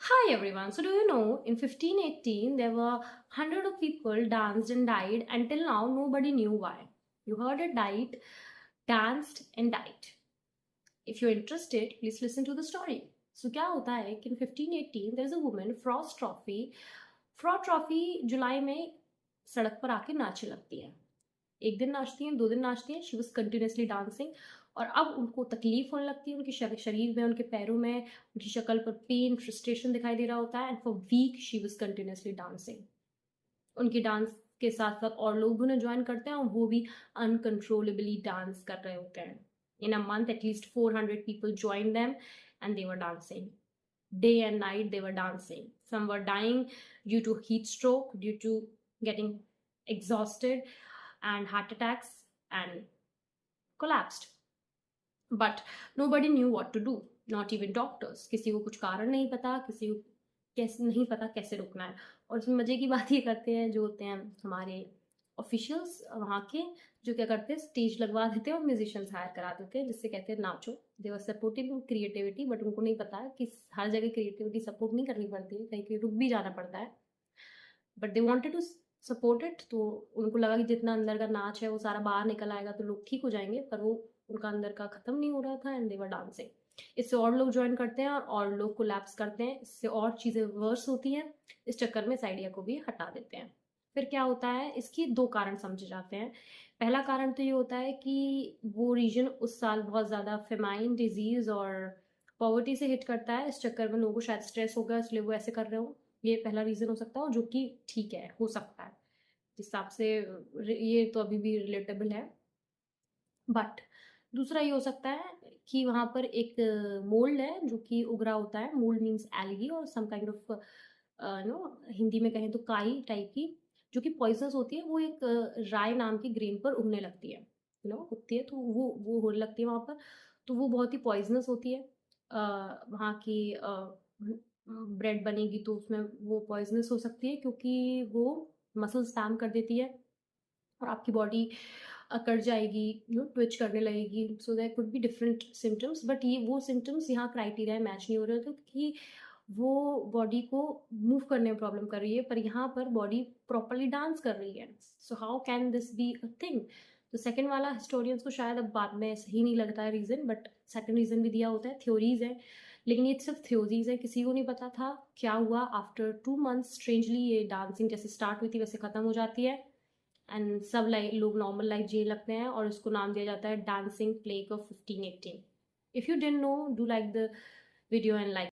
Hi everyone. So do you know in 1518 there were hundred of people danced and died. Until now nobody knew why. You heard it, died, danced and died. If you're interested, please listen to the story. So क्या होता है कि in 1518 there is a woman Frost Trophy जुलाई में सड़क पर आके नाचने लगती है. एक दिन नाचती हैं, 2 दिन नाचती हैं, शी वाज़ कंटिन्यूअसली डांसिंग. और अब उनको तकलीफ होने लगती है, उनके शरीर में, उनके पैरों में, उनकी शक्ल पर पेन, फ्रस्ट्रेशन दिखाई दे रहा होता है. And for week she was continuously dancing. उनकी डांस के साथ-साथ और लोग भी उन्हें जॉइन करते हैं और वो भी अनकंट्रोलेबली डांस कर रहे होते हैं. In a month at least 400 people joined them and they were dancing. Day and night they were dancing. Some were dying due to heat stroke, due to getting exhausted, and heart attacks, and collapsed. But nobody knew what to do, not even doctors. किसी को कुछ कारण नहीं पता, किसी को कैसे नहीं पता कैसे रुकना है. और इसमें मजे की बात ये करते हैं जो होते हैं हमारे ऑफिशियल्स वहाँ के, जो क्या करते हैं स्टेज लगवा देते हैं और म्यूजिशियंस हायर करा देते हैं जिससे कहते हैं नाचो. दे वर सपोर्टिंग क्रिएटिविटी, बट उनको नहीं पता है कि हर जगह क्रिएटिविटी सपोर्ट नहीं करनी पड़ती है, कहीं कहीं रुक भी जाना पड़ता है. But they wanted to support it. तो उनको लगा कि जितना अंदर का नाच है वो सारा बाहर निकल आएगा तो लोग ठीक हो जाएंगे, पर वो उनका अंदर का खत्म नहीं हो रहा था. And they were dancing. इससे और लोग ज्वाइन करते हैं और लोग कोलैप्स करते हैं. इससे और चीज़ें वर्स होती हैं. इस चक्कर में इस आइडिया को भी हटा देते हैं. फिर क्या होता है, इसकी 2 कारण समझे जाते हैं. पहला कारण तो ये होता है कि वो रीजन उस साल बहुत ज़्यादा फेमाइन डिजीज़ और पॉवर्टी से हिट करता है. इस चक्कर में लोगों को शायद स्ट्रेस हो गया इसलिए वो ऐसे कर रहे हो. ये पहला रीज़न हो सकता है, जो कि ठीक है, हो सकता है. जिस हिसाब से ये तो अभी भी रिलेटेबल है. बट दूसरा ये हो सकता है कि वहाँ पर एक मोल्ड है जो कि उग रहा होता है. मोल्ड मीन्स एल्गी और some kind of no, Hindi में कहें तो काई टाइप की, जो कि पॉइजनस होती है. वो एक राय नाम की ग्रेन पर उगने लगती है, उगती है. तो वो होने लगती है वहाँ पर. तो वो बहुत ही पॉइजनस होती है. वहाँ की ब्रेड बनेगी तो उसमें वो पॉइजनस हो सकती है क्योंकि वो मसल स्पैम कर देती है और आपकी बॉडी अकड़ जाएगी, ट्विच करने लगेगी. So there could be different symptoms, but ये वो सिम्टम्स यहाँ क्राइटेरिया मैच नहीं हो रहे थे कि वो बॉडी को मूव करने में प्रॉब्लम कर रही है, पर यहाँ पर बॉडी प्रॉपरली डांस कर रही है. So how can this be a thing. तो सेकंड वाला हिस्टोरियंस को शायद अब बाद में सही नहीं लगता है रीज़न, बट सेकंड रीज़न भी दिया होता है. थ्योरीज है, लेकिन ये सिर्फ थ्योरीज है. किसी को नहीं पता था क्या हुआ. आफ्टर 2 months स्ट्रेंजली ये डांसिंग जैसे स्टार्ट हुई थी वैसे ख़त्म हो जाती है. एंड सब लोग नॉर्मल लाइफ जीने लगते हैं और इसको नाम दिया जाता है dancing plague of 1518. If you didn't know, do like the video and like